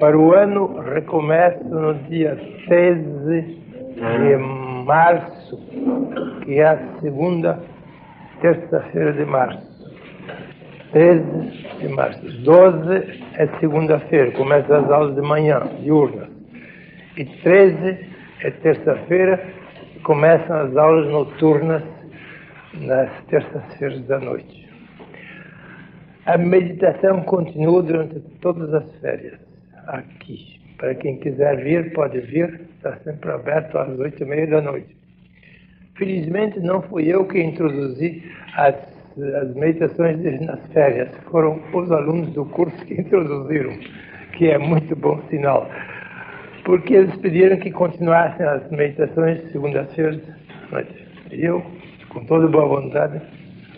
Para o ano, recomeço no dia 13 de março, que é a segunda terça-feira de março. 13 de março. 12 é segunda-feira, começa as aulas de manhã, diurnas. E 13 é terça-feira, começam as aulas noturnas nas terças-feiras da noite. A meditação continua durante todas as férias, aqui. Para quem quiser vir, pode vir, está sempre aberto às 8h30 da noite. Felizmente, não fui eu que introduzi as meditações nas férias, foram os alunos do curso que introduziram, que é muito bom sinal, porque eles pediram que continuassem as meditações segundas-feiras à noite. E eu, com toda boa vontade,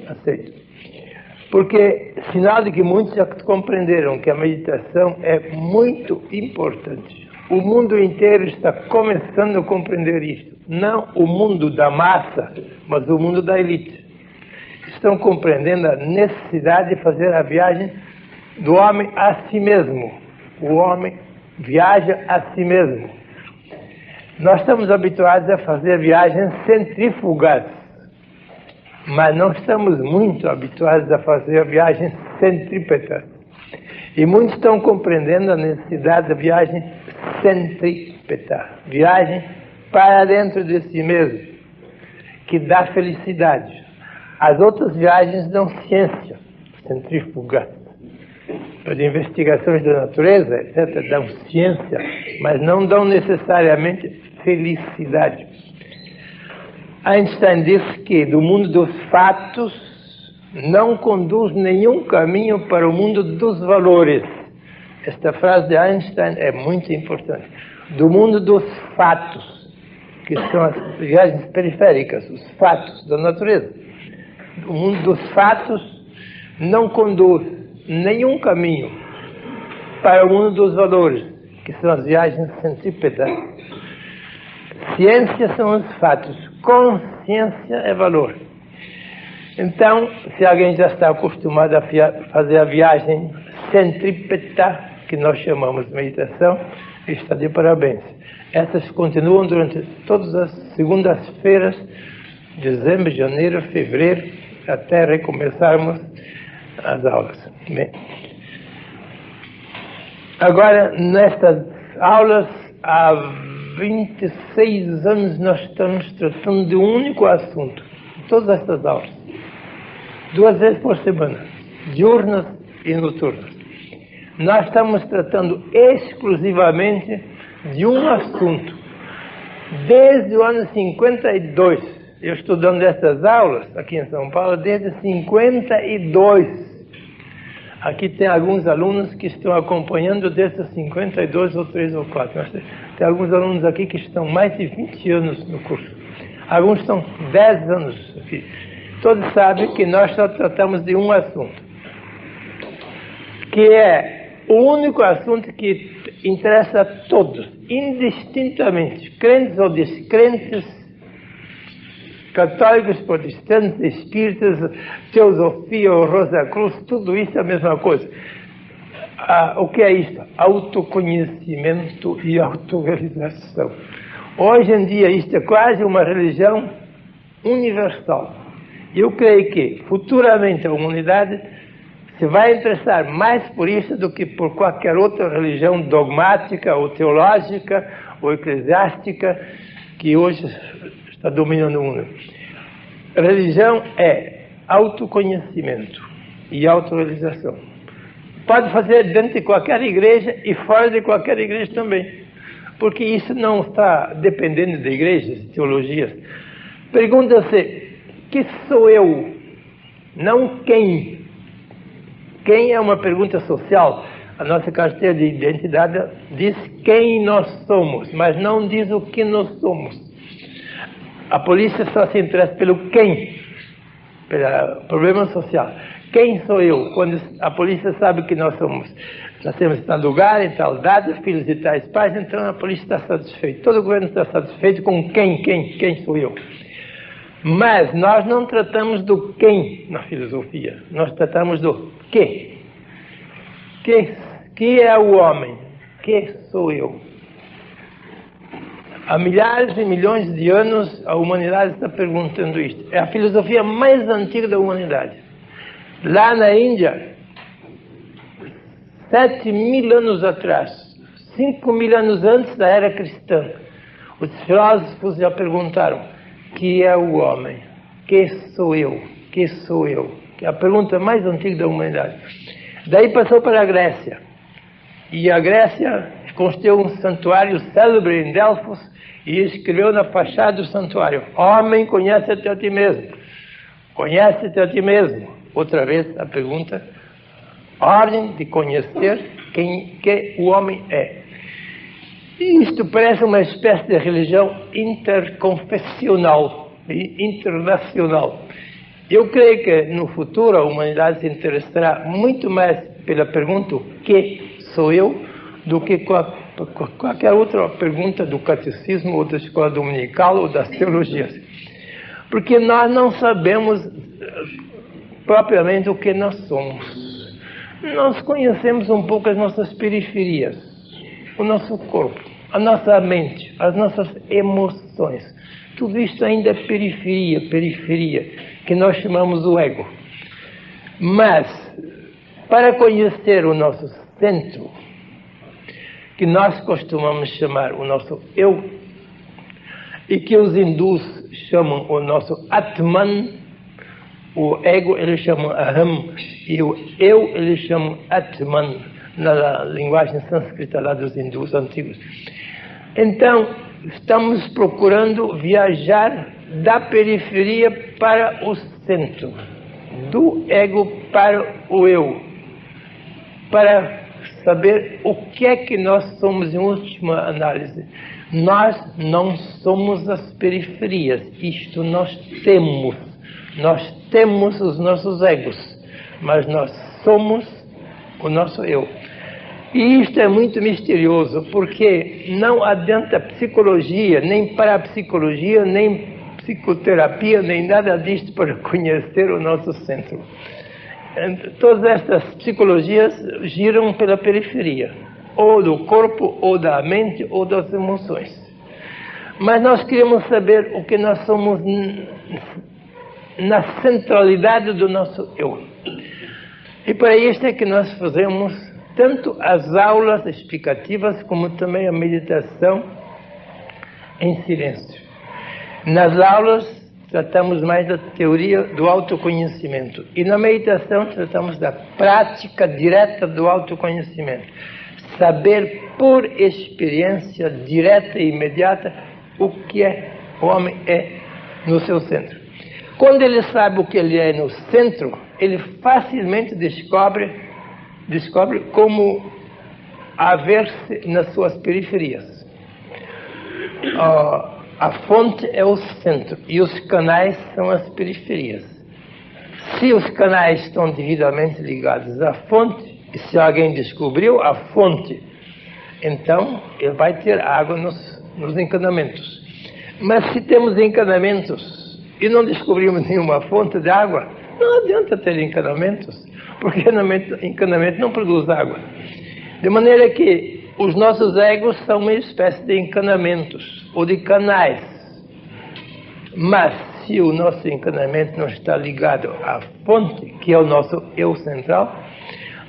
aceito. Porque sinal de que muitos já compreenderam que a meditação é muito importante. O mundo inteiro está começando a compreender isso. Não o mundo da massa, mas o mundo da elite. Estão compreendendo a necessidade de fazer a viagem do homem a si mesmo. O homem viaja a si mesmo. Nós estamos habituados a fazer viagens centrífugas, mas não estamos muito habituados a fazer viagens centrípetas. E muitos estão compreendendo a necessidade da viagem centrípeta, viagem para dentro de si mesmo, que dá felicidade. As outras viagens dão ciência, centrífuga, de investigações da natureza, etc., dão ciência, mas não dão necessariamente felicidade. Einstein disse que do mundo dos fatos não conduz nenhum caminho para o mundo dos valores. Esta frase de Einstein é muito importante. Do mundo dos fatos, que são as viagens periféricas, os fatos da natureza. O mundo dos fatos não conduz nenhum caminho para o mundo dos valores, que são as viagens centrípetas. Ciência são os fatos, consciência é valor. Então, se alguém já está acostumado a fazer a viagem centrípeta, que nós chamamos de meditação, está de parabéns. Essas continuam durante todas as segundas-feiras, dezembro, janeiro, fevereiro, até recomeçarmos as aulas. Bem, agora, nestas aulas, há 26 anos nós estamos tratando de um único assunto, todas estas aulas, 2 vezes por semana, diurnas e noturnas. Nós estamos tratando exclusivamente de um assunto, desde o ano 52. Eu estou dando essas aulas aqui em São Paulo desde 52. Aqui tem alguns alunos que estão acompanhando desde 52 ou 3 ou 4. Tem alguns alunos aqui que estão mais de 20 anos no curso. Alguns estão 10 anos aqui. Todos sabem que nós só tratamos de um assunto, que é o único assunto que interessa a todos, indistintamente, crentes ou descrentes, católicos, protestantes, espíritas, teosofia ou Rosa Cruz, tudo isso é a mesma coisa. O que é isso? Autoconhecimento e autorrealização. Hoje em dia, isto é quase uma religião universal. Eu creio que, futuramente, a humanidade se vai interessar mais por isso do que por qualquer outra religião dogmática, ou teológica, ou eclesiástica, que hoje está dominando o mundo. A religião é autoconhecimento e autorrealização. Pode fazer dentro de qualquer igreja e fora de qualquer igreja também, porque isso não está dependendo de igrejas, de teologias. Pergunta-se, que sou eu? Não quem. Quem é uma pergunta social. A nossa carteira de identidade diz quem nós somos, mas não diz o que nós somos. A polícia só se interessa pelo quem, pelo problema social. Quem sou eu? Quando a polícia sabe que nós nascemos em tal lugar, em tal data, filhos de tais pais, então a polícia está satisfeita. Todo o governo está satisfeito com quem sou eu. Mas nós não tratamos do quem na filosofia, nós tratamos do que. Que é o homem? que sou eu? Há milhares e milhões de anos a humanidade está perguntando isto. É a filosofia mais antiga da humanidade. Lá na Índia, 7.000 anos atrás, 5.000 anos antes da era cristã, os filósofos já perguntaram: que é o homem? Que sou eu? Que sou eu? Que é a pergunta mais antiga da humanidade. Daí passou para a Grécia. E a Grécia construiu um santuário célebre em Delfos e escreveu na fachada do santuário: homem, conhece-te a ti mesmo. Conhece-te a ti mesmo. Outra vez a pergunta: ordem de conhecer quem que o homem é. E isto parece uma espécie de religião interconfessional e internacional. Eu creio que no futuro a humanidade se interessará muito mais pela pergunta: o que sou eu, do que qualquer outra pergunta do catecismo ou da escola dominical ou das teologias. Porque nós não sabemos propriamente o que nós somos. Nós conhecemos um pouco as nossas periferias, o nosso corpo, a nossa mente, as nossas emoções. Tudo isso ainda é periferia, que nós chamamos o ego. Mas, para conhecer o nosso centro, que nós costumamos chamar o nosso eu, e que os hindus chamam o nosso Atman, o ego eles chamam Aham, e o eu eles chamam Atman, na linguagem sânscrita lá dos hindus antigos. Então, estamos procurando viajar da periferia para o centro, do ego para o eu, para saber o que é que nós somos em última análise. Nós não somos as periferias, isto nós temos os nossos egos, mas nós somos o nosso eu. E isto é muito misterioso, porque não adianta psicologia, nem parapsicologia, nem psicoterapia, nem nada disto para conhecer o nosso centro. Todas estas psicologias giram pela periferia, ou do corpo, ou da mente, ou das emoções. Mas nós queremos saber o que nós somos na centralidade do nosso eu. E para isto é que nós fazemos tanto as aulas explicativas como também a meditação em silêncio. Nas aulas tratamos mais da teoria do autoconhecimento e na meditação tratamos da prática direta do autoconhecimento. Saber por experiência direta e imediata o que o homem é no seu centro. Quando ele sabe o que ele é no centro, ele facilmente descobre como haver-se nas suas periferias. A fonte é o centro e os canais são as periferias. Se os canais estão devidamente ligados à fonte, e se alguém descobriu a fonte, então ele vai ter água nos encanamentos. Mas se temos encanamentos e não descobrimos nenhuma fonte de água, não adianta ter encanamentos, porque encanamento não produz água. De maneira que os nossos egos são uma espécie de encanamentos, ou de canais. Mas se o nosso encanamento não está ligado à fonte, que é o nosso eu central,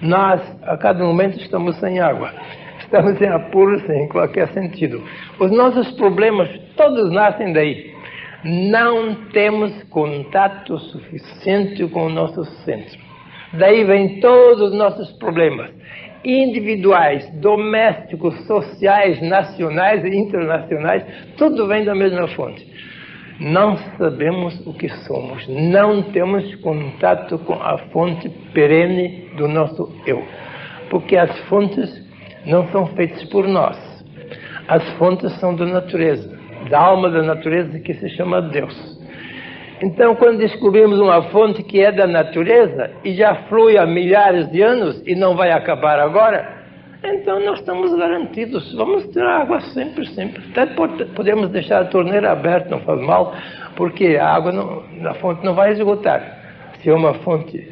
nós a cada momento estamos sem água. Estamos em apuros em qualquer sentido. Os nossos problemas todos nascem daí. Não temos contato suficiente com o nosso centro. Daí vêm todos os nossos problemas, individuais, domésticos, sociais, nacionais e internacionais, tudo vem da mesma fonte. Não sabemos o que somos, não temos contato com a fonte perene do nosso eu, porque as fontes não são feitas por nós. As fontes são da natureza, da alma da natureza, que se chama Deus. Então, quando descobrimos uma fonte que é da natureza e já flui há milhares de anos e não vai acabar agora, então nós estamos garantidos, vamos ter água sempre. Até podemos deixar a torneira aberta, não faz mal, porque a água na fonte não vai esgotar, se é uma fonte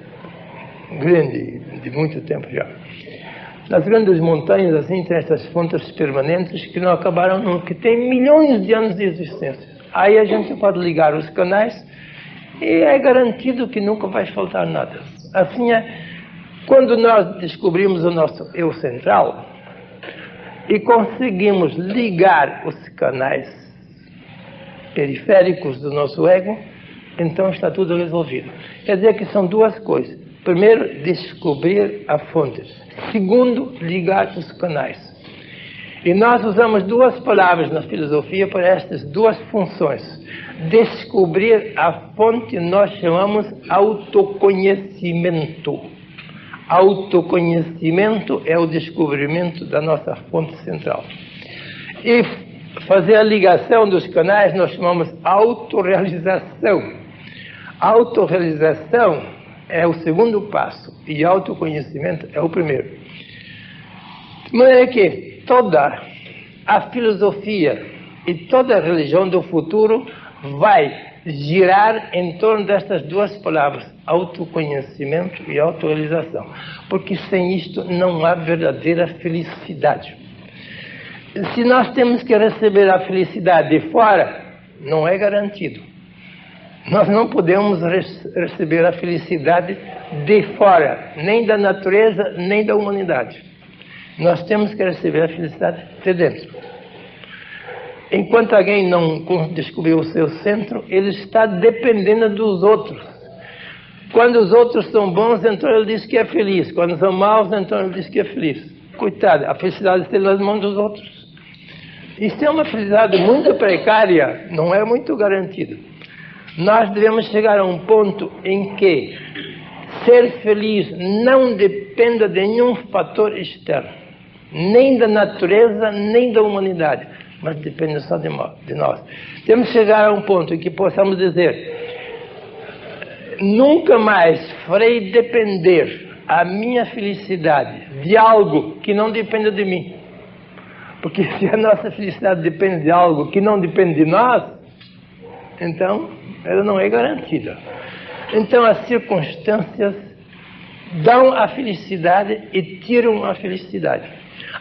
grande, de muito tempo já. Nas grandes montanhas, assim, tem essas fontes permanentes que não acabaram nunca, que têm milhões de anos de existência. Aí a gente pode ligar os canais e é garantido que nunca vai faltar nada. Assim é, quando nós descobrimos o nosso eu central e conseguimos ligar os canais periféricos do nosso ego, então está tudo resolvido. Quer dizer que são duas coisas. Primeiro, descobrir a fonte. Segundo, ligar os canais. E nós usamos duas palavras na filosofia para estas duas funções. Descobrir a fonte nós chamamos autoconhecimento. Autoconhecimento é o descobrimento da nossa fonte central. E fazer a ligação dos canais nós chamamos autorrealização. Autorrealização é o segundo passo e autoconhecimento é o primeiro. De maneira que toda a filosofia e toda a religião do futuro vai girar em torno destas duas palavras, autoconhecimento e autorrealização. Porque sem isto não há verdadeira felicidade. Se nós temos que receber a felicidade de fora, não é garantido. Nós não podemos receber a felicidade de fora, nem da natureza, nem da humanidade. Nós temos que receber a felicidade de dentro. Enquanto alguém não descobriu o seu centro, ele está dependendo dos outros. Quando os outros são bons, então ele diz que é feliz. Quando são maus, então ele diz que é feliz. Coitado, a felicidade está nas mãos dos outros. Isso é uma felicidade muito precária, não é muito garantida. Nós devemos chegar a um ponto em que ser feliz não dependa de nenhum fator externo, nem da natureza, nem da humanidade, mas depende só de nós. Temos que chegar a um ponto em que possamos dizer: nunca mais farei depender a minha felicidade de algo que não dependa de mim. Porque se a nossa felicidade depende de algo que não depende de nós, então ela não é garantida. Então as circunstâncias dão a felicidade e tiram a felicidade.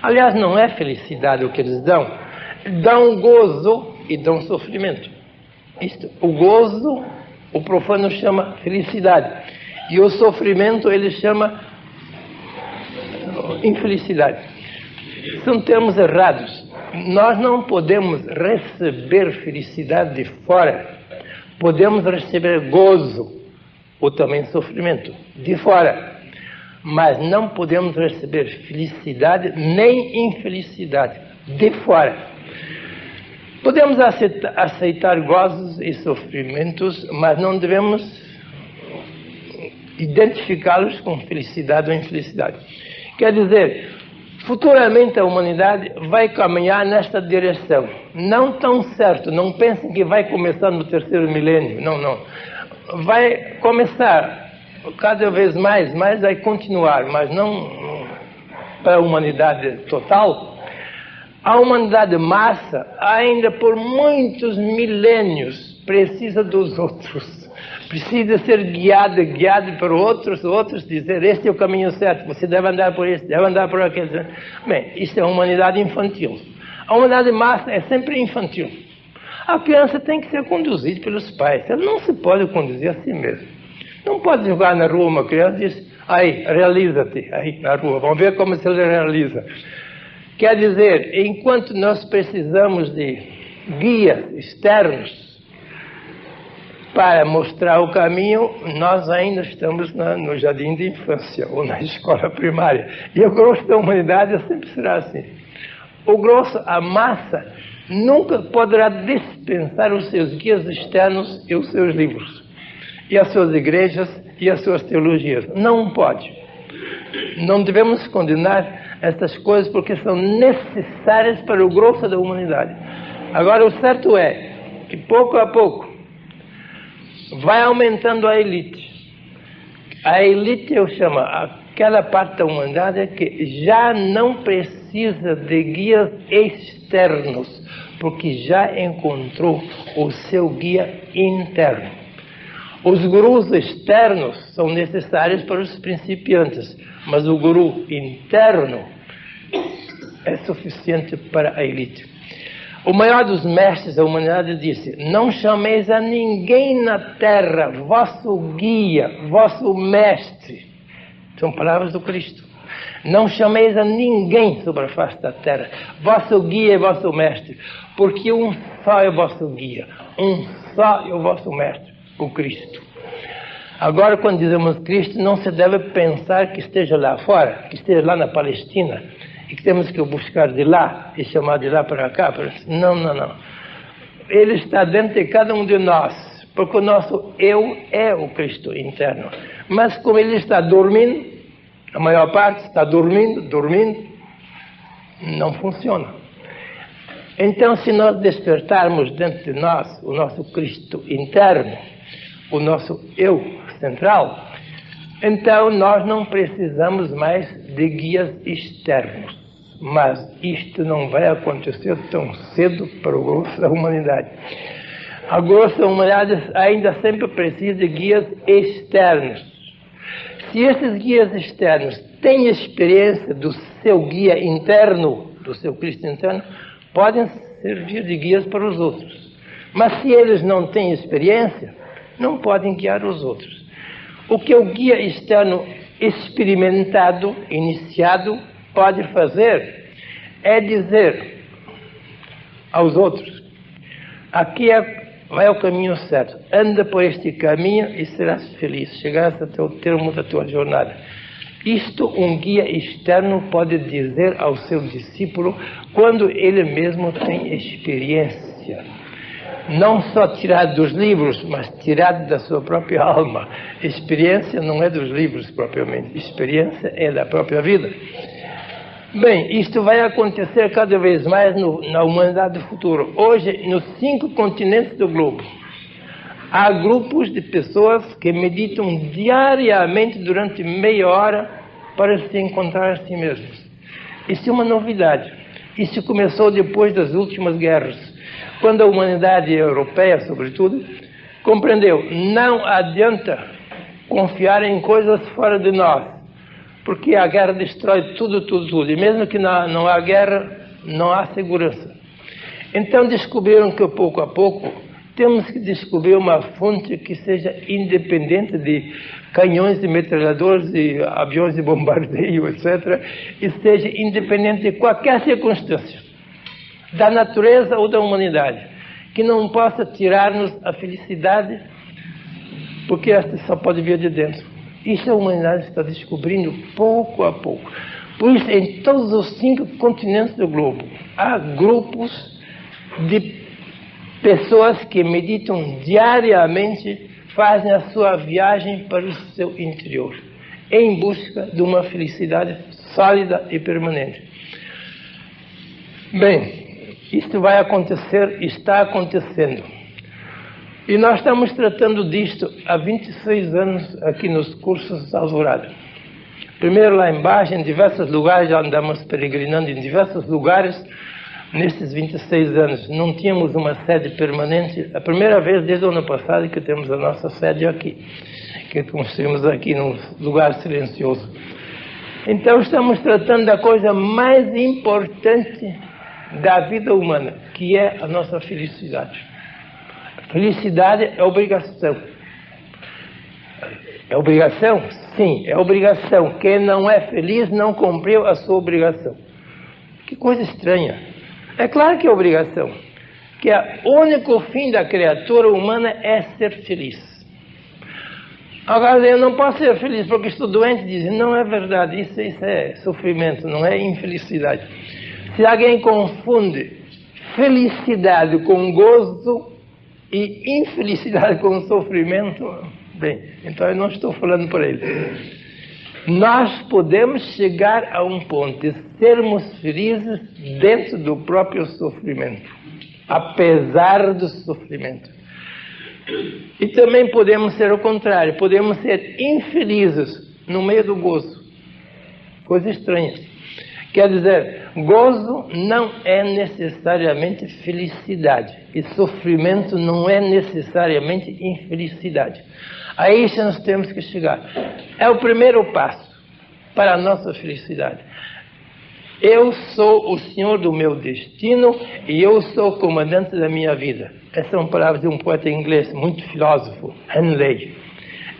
Aliás, não é felicidade o que eles dão. Dão gozo e dão sofrimento. O gozo, o profano chama felicidade. E o sofrimento ele chama infelicidade. São termos errados. Nós não podemos receber felicidade de fora. Podemos receber gozo ou também sofrimento de fora, mas não podemos receber felicidade nem infelicidade de fora. Podemos aceitar gozos e sofrimentos, mas não devemos identificá-los com felicidade ou infelicidade. Quer dizer, futuramente a humanidade vai caminhar nesta direção. Não tão certo, não pensem que vai começar no terceiro milênio. Não. Vai começar cada vez mais vai continuar, mas não para a humanidade total. A humanidade massa, ainda por muitos milênios, precisa dos outros. Precisa ser guiado por outros dizer: este é o caminho certo, você deve andar por este, deve andar por aquele. Bem, isso é a humanidade infantil. A humanidade massa é sempre infantil. A criança tem que ser conduzida pelos pais. Ela não se pode conduzir a si mesma. Não pode jogar na rua uma criança e dizer: aí, realiza-te, aí na rua, vamos ver como se ele realiza. Quer dizer, enquanto nós precisamos de guias externos para mostrar o caminho, nós ainda estamos no jardim de infância ou na escola primária. E o grosso da humanidade sempre será assim. O grosso, a massa, nunca poderá dispensar os seus guias externos e os seus livros, e as suas igrejas e as suas teologias. Não pode. Não devemos condenar estas coisas porque são necessárias para o grosso da humanidade. Agora, o certo é que pouco a pouco vai aumentando a elite. A elite eu chamo aquela parte da humanidade que já não precisa de guias externos, porque já encontrou o seu guia interno. Os gurus externos são necessários para os principiantes, mas o guru interno é suficiente para a elite. O maior dos mestres da humanidade disse: não chameis a ninguém na terra vosso guia, vosso mestre. São palavras do Cristo. Não chameis a ninguém sobre a face da terra vosso guia e vosso mestre, porque um só é o vosso guia, um só é o vosso mestre, o Cristo. Agora, quando dizemos Cristo, não se deve pensar que esteja lá fora, que esteja lá na Palestina, e que temos que o buscar de lá e chamar de lá para cá. Não, não, não. Ele está dentro de cada um de nós, porque o nosso eu é o Cristo interno. Mas como ele está dormindo, a maior parte está dormindo, não funciona. Então, se nós despertarmos dentro de nós o nosso Cristo interno, o nosso eu central, então nós não precisamos mais de guias externos. Mas isto não vai acontecer tão cedo para o grosso da humanidade. A grossa humanidade ainda sempre precisa de guias externos. Se esses guias externos têm experiência do seu guia interno, do seu Cristo interno, podem servir de guias para os outros. Mas se eles não têm experiência, não podem guiar os outros. O que o guia externo experimentado, iniciado, pode fazer é dizer aos outros: aqui vai o caminho certo, anda por este caminho e serás feliz, chegarás até o termo da tua jornada. Isto um guia externo pode dizer ao seu discípulo quando ele mesmo tem experiência. Não só tirado dos livros, mas tirado da sua própria alma. Experiência não é dos livros propriamente, experiência é da própria vida. Bem, isto vai acontecer cada vez mais na humanidade do futuro. Hoje, nos 5 continentes do globo, há grupos de pessoas que meditam diariamente durante meia hora para se encontrar a si mesmos. Isso é uma novidade. Isso começou depois das últimas guerras, quando a humanidade europeia, sobretudo, compreendeu: não adianta confiar em coisas fora de nós, porque a guerra destrói tudo. E mesmo que não há guerra, não há segurança. Então descobriram que, pouco a pouco, temos que descobrir uma fonte que seja independente de canhões e metralhadores e aviões de bombardeio, etc., e seja independente de qualquer circunstância, da natureza ou da humanidade, que não possa tirar-nos a felicidade, porque esta só pode vir de dentro. Isso a humanidade está descobrindo pouco a pouco. Por isso, em todos os 5 continentes do globo, há grupos de pessoas que meditam diariamente, fazem a sua viagem para o seu interior, em busca de uma felicidade sólida e permanente. Bem, isto vai acontecer, está acontecendo. E nós estamos tratando disto há 26 anos aqui nos cursos da Alvorada. Primeiro lá embaixo, em diversos lugares, já andamos peregrinando em diversos lugares nesses 26 anos. Não tínhamos uma sede permanente. A primeira vez desde o ano passado que temos a nossa sede aqui, que construímos aqui num lugar silencioso. Então estamos tratando da coisa mais importante da vida humana, que é a nossa felicidade. Felicidade é obrigação. É obrigação? Sim, é obrigação. Quem não é feliz não cumpriu a sua obrigação. Que coisa estranha. É claro que é obrigação. Que o único fim da criatura humana é ser feliz. Agora, eu não posso ser feliz porque estou doente. Dizem, não é verdade. Isso é sofrimento, não é infelicidade. Se alguém confunde felicidade com gozo e infelicidade com sofrimento, bem, então eu não estou falando para ele. Nós podemos chegar a um ponto de sermos felizes dentro do próprio sofrimento, apesar do sofrimento. E também podemos ser o contrário, podemos ser infelizes no meio do gozo. Coisa estranha. Quer dizer, gozo não é necessariamente felicidade. E sofrimento não é necessariamente infelicidade. A isso nós temos que chegar. É o primeiro passo para a nossa felicidade. Eu sou o senhor do meu destino e eu sou o comandante da minha vida. Essas são palavras de um poeta inglês, muito filósofo, Henley.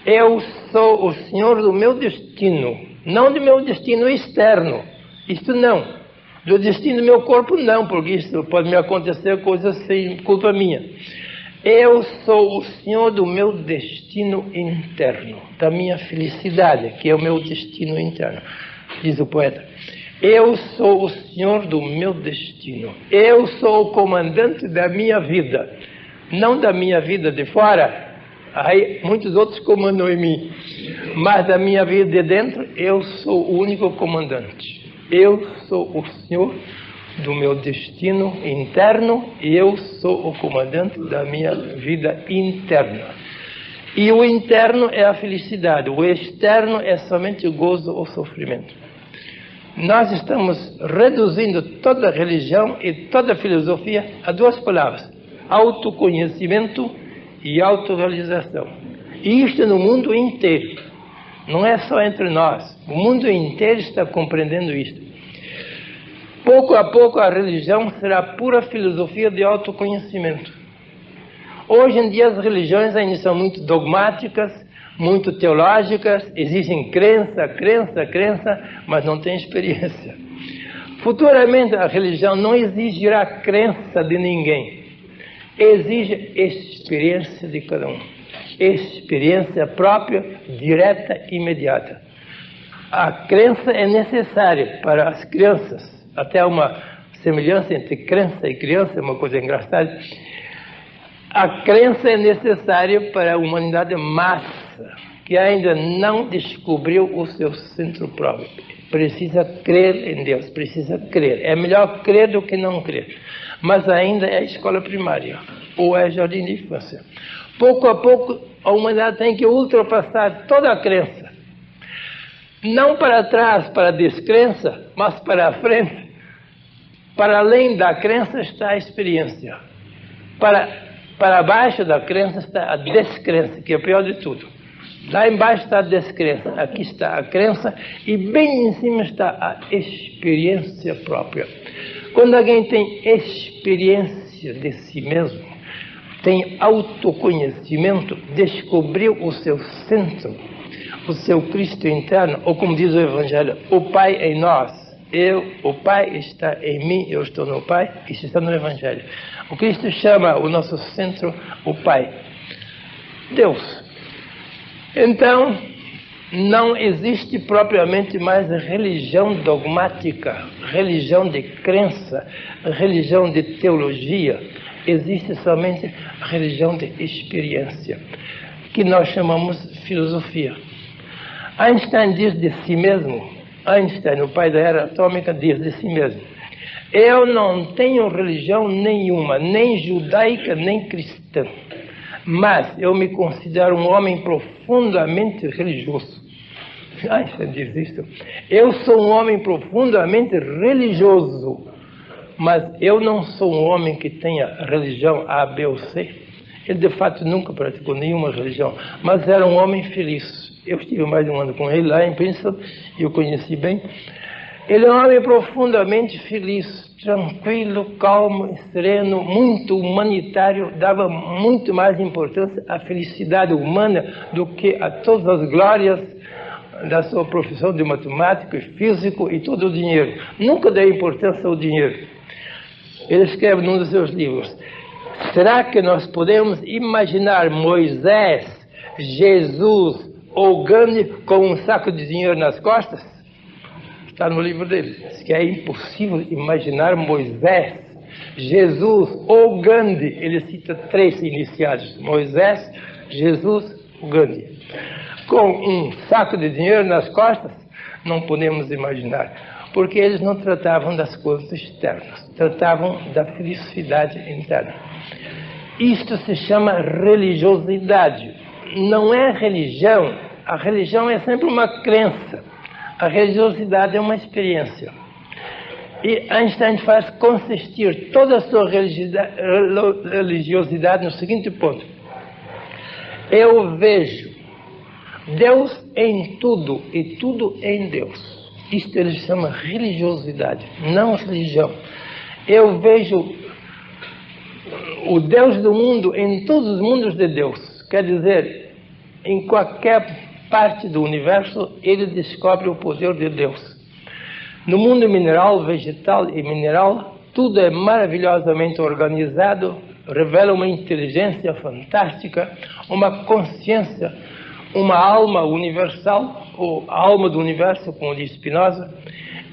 Eu sou o senhor do meu destino, não do meu destino externo. Isto não. Do destino do meu corpo não, porque isso pode me acontecer coisas sem culpa minha. Eu sou o senhor do meu destino interno, da minha felicidade, que é o meu destino interno, diz o poeta. Eu sou o senhor do meu destino. Eu sou o comandante da minha vida, não da minha vida de fora. Aí muitos outros comandam em mim, mas da minha vida de dentro, eu sou o único comandante. Eu sou o senhor do meu destino interno e eu sou o comandante da minha vida interna. E o interno é a felicidade, o externo é somente o gozo ou sofrimento. Nós estamos reduzindo toda a religião e toda a filosofia a duas palavras: autoconhecimento e autorrealização. E isto no mundo inteiro. Não é só entre nós. O mundo inteiro está compreendendo isto. Pouco a pouco a religião será pura filosofia de autoconhecimento. Hoje em dia as religiões ainda são muito dogmáticas, muito teológicas, exigem crença, mas não tem experiência. Futuramente a religião não exigirá crença de ninguém. Exige experiência de cada um. Experiência própria, direta e imediata. A crença é necessária para as crianças. Até uma semelhança entre crença e criança, é uma coisa engraçada. A crença é necessária para a humanidade massa, que ainda não descobriu o seu centro próprio. Precisa crer em Deus, precisa crer. É melhor crer do que não crer. Mas ainda é a escola primária, ou é jardim de infância. Pouco a pouco, a humanidade tem que ultrapassar toda a crença. Não para trás, para a descrença, mas para a frente. Para além da crença está a experiência. Para baixo da crença está a descrença, que é o pior de tudo. Lá embaixo está a descrença, aqui está a crença e bem em cima está a experiência própria. Quando alguém tem experiência de si mesmo, tem autoconhecimento, descobriu o seu centro, o seu Cristo interno, ou como diz o Evangelho, o Pai em nós. O Pai está em mim, eu estou no Pai, isso está no Evangelho. O Cristo chama o nosso centro o Pai, Deus. Então, não existe propriamente mais religião dogmática, religião de crença, religião de teologia. Existe somente a religião de experiência, que nós chamamos filosofia. Einstein diz de si mesmo, Einstein, o pai da era atômica, diz de si mesmo: eu não tenho religião nenhuma, nem judaica, nem cristã, mas eu me considero um homem profundamente religioso. Einstein diz isso. Eu sou um homem profundamente religioso, mas eu não sou um homem que tenha religião A, B ou C. Ele, de fato, nunca praticou nenhuma religião, mas era um homem feliz. Eu estive mais de um ano com ele lá em Princeton e o conheci bem. Ele é um homem profundamente feliz, tranquilo, calmo, sereno, muito humanitário, dava muito mais importância à felicidade humana do que a todas as glórias da sua profissão de matemático, físico e todo o dinheiro. Nunca deu importância ao dinheiro. Ele escreve num dos seus livros: será que nós podemos imaginar Moisés, Jesus ou Gandhi com um saco de dinheiro nas costas? Está no livro dele. Diz que é impossível imaginar Moisés, Jesus ou Gandhi. Ele cita 3 iniciados: Moisés, Jesus ou Gandhi. Com um saco de dinheiro nas costas, não podemos imaginar. Porque eles não tratavam das coisas externas, tratavam da felicidade interna. Isto se chama religiosidade. Não é religião. A religião é sempre uma crença. A religiosidade é uma experiência. E Einstein faz consistir toda a sua religiosidade no seguinte ponto: eu vejo Deus em tudo e tudo em Deus. Isto ele chama religiosidade, não religião. Eu vejo o Deus do mundo em todos os mundos de Deus. Quer dizer, em qualquer parte do universo, ele descobre o poder de Deus. No mundo mineral, vegetal e mineral, tudo é maravilhosamente organizado, revela uma inteligência fantástica, uma consciência, uma alma universal, ou alma do universo, como diz Spinoza,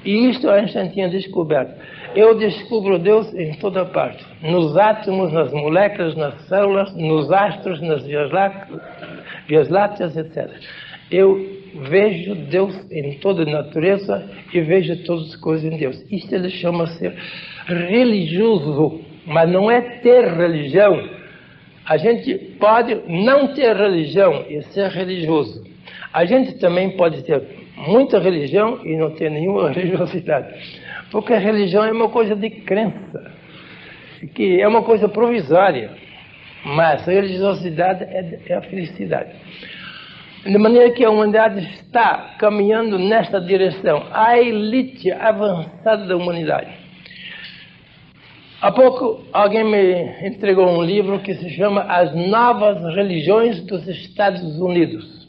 e isto Einstein tinha descoberto. Eu descubro Deus em toda parte, nos átomos, nas moléculas, nas células, nos astros, nas vias lácteas, etc. Eu vejo Deus em toda a natureza e vejo todas as coisas em Deus. Isto ele chama ser religioso, mas não é ter religião. A gente pode não ter religião e ser religioso. A gente também pode ter muita religião e não ter nenhuma religiosidade. Porque a religião é uma coisa de crença, que é uma coisa provisória. Mas a religiosidade é a felicidade. De maneira que a humanidade está caminhando nesta direção, a elite avançada da humanidade. Há pouco alguém me entregou um livro que se chama As Novas Religiões dos Estados Unidos.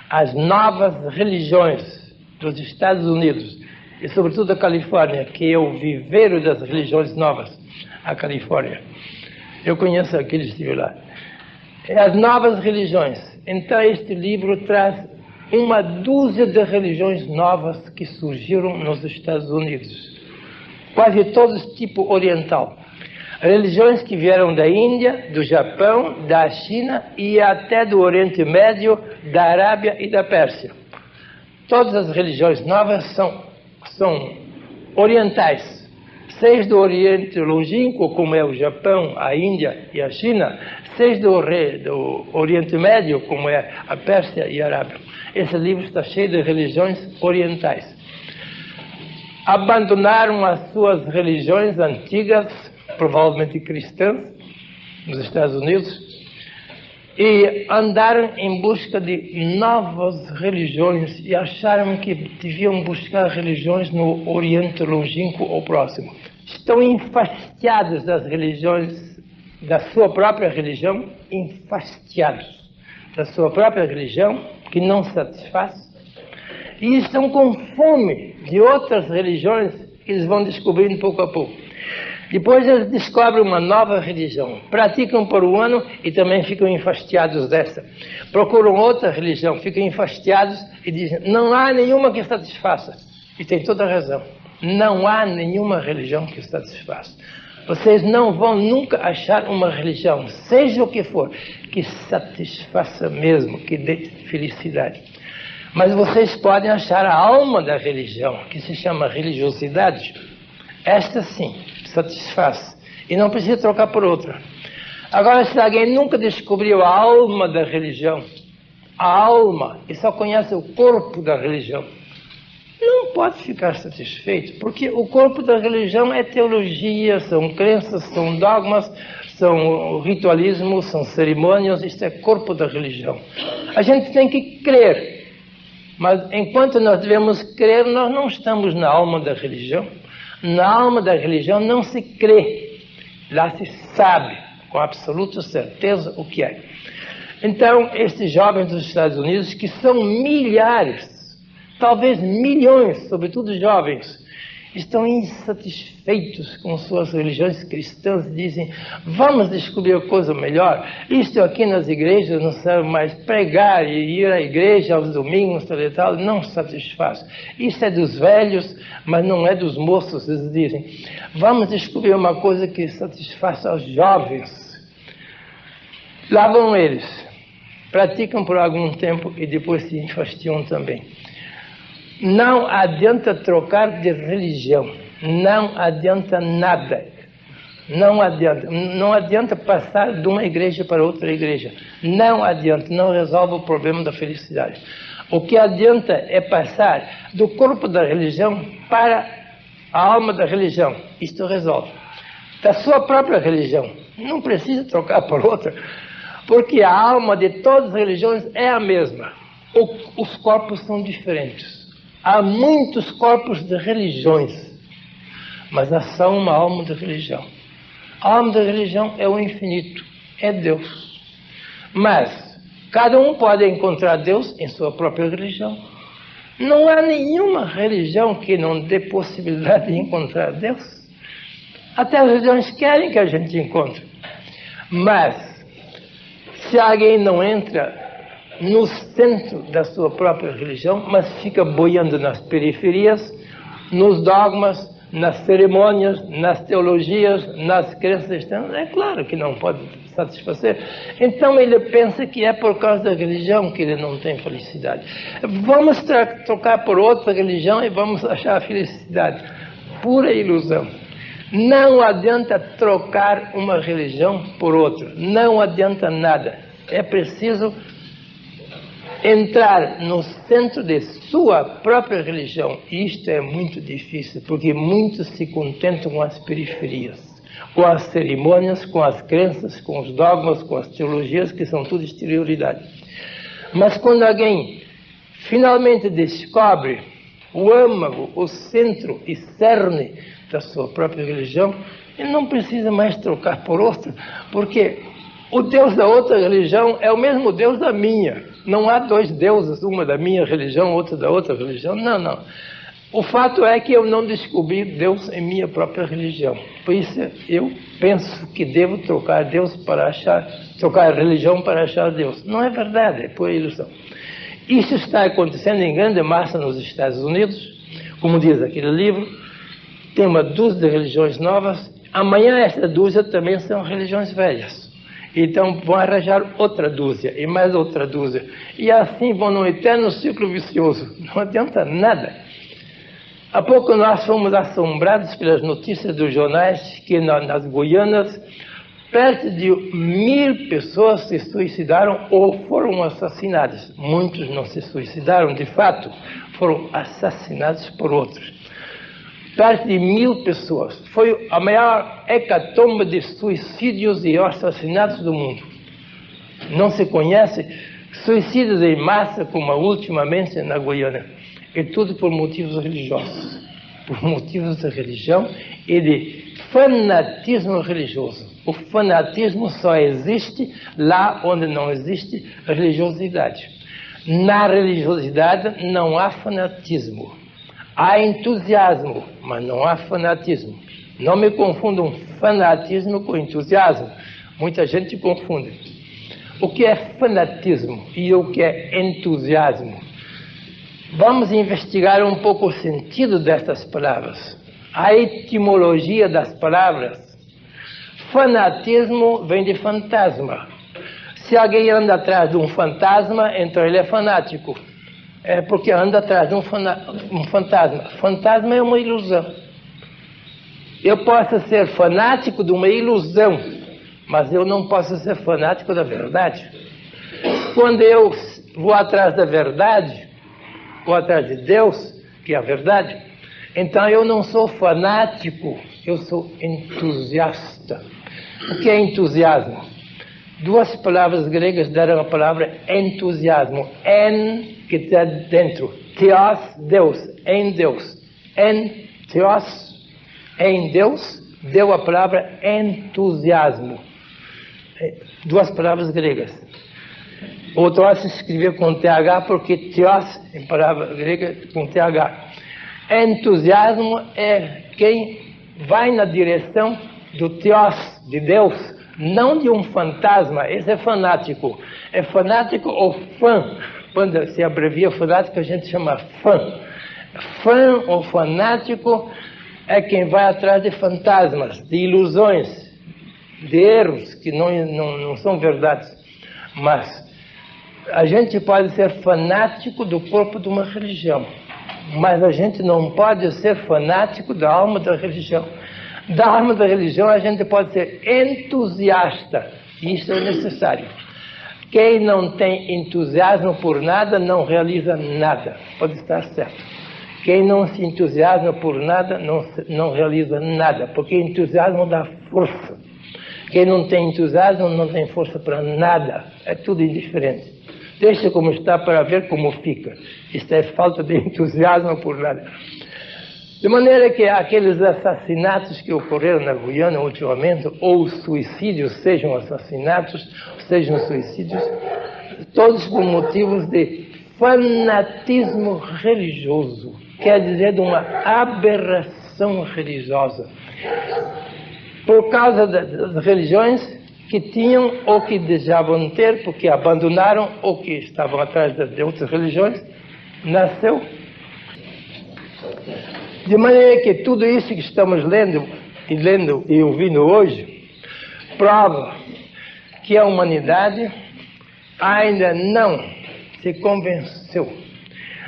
As Novas Religiões dos Estados Unidos, e sobretudo da Califórnia, que é o viveiro das religiões novas, a Califórnia. Eu conheço aqueles que estive lá. As novas religiões. Então este livro traz uma dúzia de religiões novas que surgiram nos Estados Unidos. Quase todos tipo oriental. Religiões que vieram da Índia, do Japão, da China e até do Oriente Médio, da Arábia e da Pérsia. Todas as religiões novas são orientais. Seja do Oriente Longínquo, como é o Japão, a Índia e a China, seja do Oriente Médio, como é a Pérsia e a Arábia. Esse livro está cheio de religiões orientais. Abandonaram as suas religiões antigas, provavelmente cristãs, nos Estados Unidos, e andaram em busca de novas religiões e acharam que deviam buscar religiões no Oriente Longínquo ou próximo. Estão enfastiados das religiões, da sua própria religião, enfastiados da sua própria religião, que não satisfaz, e estão com fome de outras religiões que eles vão descobrindo pouco a pouco. Depois eles descobrem uma nova religião, praticam por um ano e também ficam enfastiados dessa. Procuram outra religião, ficam enfastiados e dizem, não há nenhuma que satisfaça. E tem toda a razão. Não há nenhuma religião que satisfaça. Vocês não vão nunca achar uma religião, seja o que for, que satisfaça mesmo, que dê felicidade. Mas vocês podem achar a alma da religião, que se chama religiosidade. Esta sim satisfaz e não precisa trocar por outra. Agora, se alguém nunca descobriu a alma da religião, a alma, e só conhece o corpo da religião, não pode ficar satisfeito, porque o corpo da religião é teologia, são crenças, são dogmas, são ritualismo, são cerimônias, isto é corpo da religião. A gente tem que crer, mas enquanto nós devemos crer, nós não estamos na alma da religião. Na alma da religião não se crê, lá se sabe com absoluta certeza o que é. Então, esses jovens dos Estados Unidos, que são milhares, talvez milhões, sobretudo jovens, estão insatisfeitos com suas religiões cristãs e dizem, vamos descobrir coisa melhor. Isto aqui nas igrejas não serve mais, pregar e ir à igreja aos domingos, tal e tal, não satisfaz. Isso é dos velhos, mas não é dos moços, eles dizem. Vamos descobrir uma coisa que satisfaça aos jovens. Lá vão eles, praticam por algum tempo e depois se enfastiam também. Não adianta trocar de religião, não adianta nada, não adianta passar de uma igreja para outra igreja, não adianta, não resolve o problema da felicidade. O que adianta é passar do corpo da religião para a alma da religião, isto resolve. Da sua própria religião, não precisa trocar por outra, porque a alma de todas as religiões é a mesma, os corpos são diferentes. Há muitos corpos de religiões, mas há só uma alma de religião. A alma da religião é o infinito, é Deus. Mas cada um pode encontrar Deus em sua própria religião. Não há nenhuma religião que não dê possibilidade de encontrar Deus. Até as religiões querem que a gente encontre. Mas, se alguém não entra no centro da sua própria religião, mas fica boiando nas periferias, nos dogmas, nas cerimônias, nas teologias, nas crenças externas, é claro que não pode satisfazer. Então ele pensa que é por causa da religião que ele não tem felicidade. Vamos trocar por outra religião e vamos achar a felicidade. Pura ilusão. Não adianta trocar uma religião por outra. Não adianta nada. É preciso entrar no centro de sua própria religião. E isto é muito difícil, porque muitos se contentam com as periferias, com as cerimônias, com as crenças, com os dogmas, com as teologias, que são tudo exterioridade. Mas quando alguém finalmente descobre o âmago, o centro e cerne da sua própria religião, ele não precisa mais trocar por outra, porque o Deus da outra religião é o mesmo Deus da minha. Não há dois deuses, uma da minha religião, outra da outra religião. Não, não. O fato é que eu não descobri Deus em minha própria religião. Por isso eu penso que devo trocar trocar a religião para achar Deus. Não é verdade, é pura ilusão. Isso está acontecendo em grande massa nos Estados Unidos, como diz aquele livro. Tem uma dúzia de religiões novas. Amanhã essa dúzia também são religiões velhas. Então vão arranjar outra dúzia e mais outra dúzia. E assim vão num eterno ciclo vicioso. Não adianta nada. Há pouco nós fomos assombrados pelas notícias dos jornais que nas Guianas perto de 1000 pessoas se suicidaram ou foram assassinadas. Muitos não se suicidaram, de fato, foram assassinados por outros. Perto de 1000 pessoas. Foi a maior hecatombe de suicídios e assassinatos do mundo. Não se conhece suicídios em massa como ultimamente na Guiana. E tudo por motivos religiosos. Por motivos de religião e de fanatismo religioso. O fanatismo só existe lá onde não existe religiosidade. Na religiosidade não há fanatismo. Há entusiasmo, mas não há fanatismo. Não me confundam fanatismo com entusiasmo. Muita gente confunde. O que é fanatismo e o que é entusiasmo? Vamos investigar um pouco o sentido dessas palavras. A etimologia das palavras. Fanatismo vem de fantasma. Se alguém anda atrás de um fantasma, então ele é fanático. É porque anda atrás de um fantasma. Fantasma é uma ilusão. Eu posso ser fanático de uma ilusão, mas eu não posso ser fanático da verdade. Quando eu vou atrás da verdade, vou atrás de Deus, que é a verdade, então eu não sou fanático, eu sou entusiasta. O que é entusiasmo? Duas palavras gregas deram a palavra entusiasmo. Que está dentro. Theos, Deus. Em Deus. Theos, em Deus, deu a palavra entusiasmo. Duas palavras gregas. O Theos se escreveu com TH porque Theos, em palavra grega, com TH. Entusiasmo é quem vai na direção do Theos, de Deus, não de um fantasma. Esse é fanático. É fanático ou fã. Quando se abrevia fanático, a gente chama fã. Fã ou fanático é quem vai atrás de fantasmas, de ilusões, de erros que não são verdades. Mas a gente pode ser fanático do corpo de uma religião, mas a gente não pode ser fanático da alma da religião. Da alma da religião a gente pode ser entusiasta, e isso é necessário. Quem não tem entusiasmo por nada, não realiza nada. Pode estar certo. Quem não se entusiasma por nada, não realiza nada. Porque entusiasmo dá força. Quem não tem entusiasmo, não tem força para nada. É tudo indiferente. Deixa como está para ver como fica. Isto é falta de entusiasmo por nada. De maneira que aqueles assassinatos que ocorreram na Guiana ultimamente, ou suicídios, sejam assassinatos, sejam suicídios, todos por motivos de fanatismo religioso, quer dizer, de uma aberração religiosa. Por causa das religiões que tinham ou que desejavam ter, porque abandonaram ou que estavam atrás de outras religiões, nasceu. De maneira que tudo isso que estamos lendo e ouvindo hoje prova que a humanidade ainda não se convenceu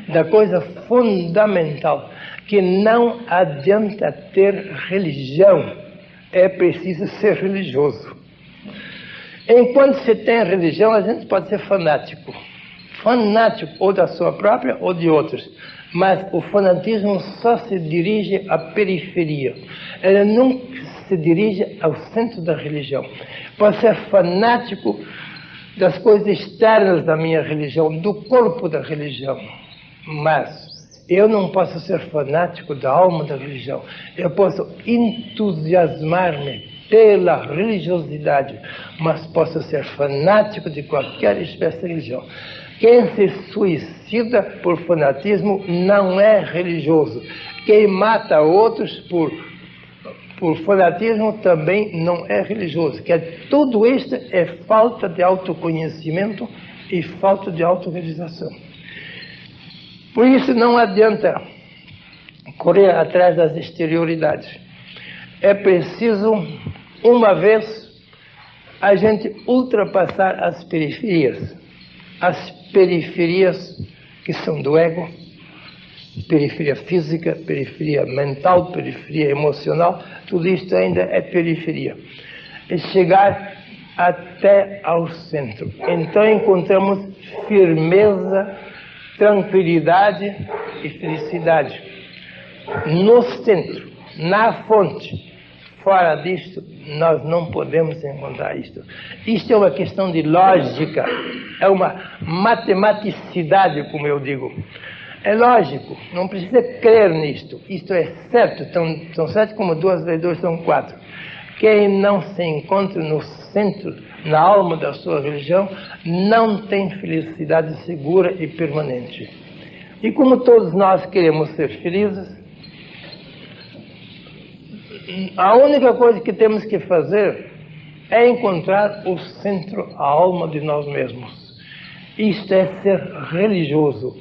da coisa fundamental, que não adianta ter religião, é preciso ser religioso. Enquanto se tem religião, a gente pode ser fanático, ou da sua própria ou de outros. Mas o fanatismo só se dirige à periferia. Ele nunca se dirige ao centro da religião. Pode ser fanático das coisas externas da minha religião, do corpo da religião. Mas eu não posso ser fanático da alma da religião. Eu posso entusiasmar-me pela religiosidade, mas posso ser fanático de qualquer espécie de religião. Quem se suicida por fanatismo não é religioso. Quem mata outros por fanatismo também não é religioso. Que tudo isto é falta de autoconhecimento e falta de autorrealização. Por isso não adianta correr atrás das exterioridades. É preciso, uma vez, a gente ultrapassar as periferias. As periferias que são do ego, periferia física, periferia mental, periferia emocional, tudo isso ainda é periferia. É chegar até ao centro. Então encontramos firmeza, tranquilidade e felicidade no centro, na fonte. Fora disto, nós não podemos encontrar isto. Isto é uma questão de lógica, é uma matematicidade, como eu digo. É lógico, não precisa crer nisto. Isto é certo, são 7 como 2 vezes 2 são 4. Quem não se encontra no centro, na alma da sua religião, não tem felicidade segura e permanente. E como todos nós queremos ser felizes, a única coisa que temos que fazer é encontrar o centro, a alma de nós mesmos. Isto é ser religioso.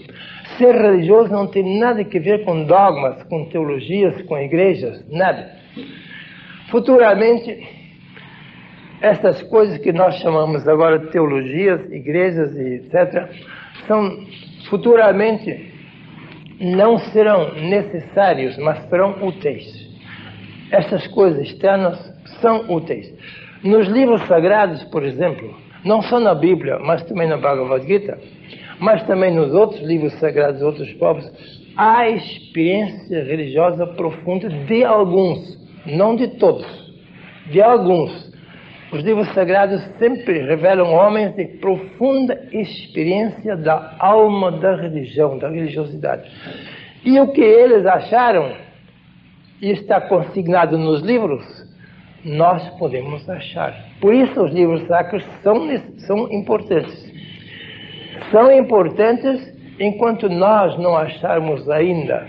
Ser religioso não tem nada a ver com dogmas, com teologias, com igrejas, nada. Futuramente, essas coisas que nós chamamos agora de teologias, igrejas e etc., futuramente não serão necessários, mas serão úteis. Essas coisas externas são úteis. Nos livros sagrados, por exemplo, não só na Bíblia, mas também na Bhagavad Gita, mas também nos outros livros sagrados de outros povos, há experiência religiosa profunda de alguns, não de todos, de alguns. Os livros sagrados sempre revelam homens de profunda experiência da alma da religião, da religiosidade. E o que eles acharam, e está consignado nos livros, nós podemos achar. Por isso os livros sacros são importantes. São importantes enquanto nós não acharmos ainda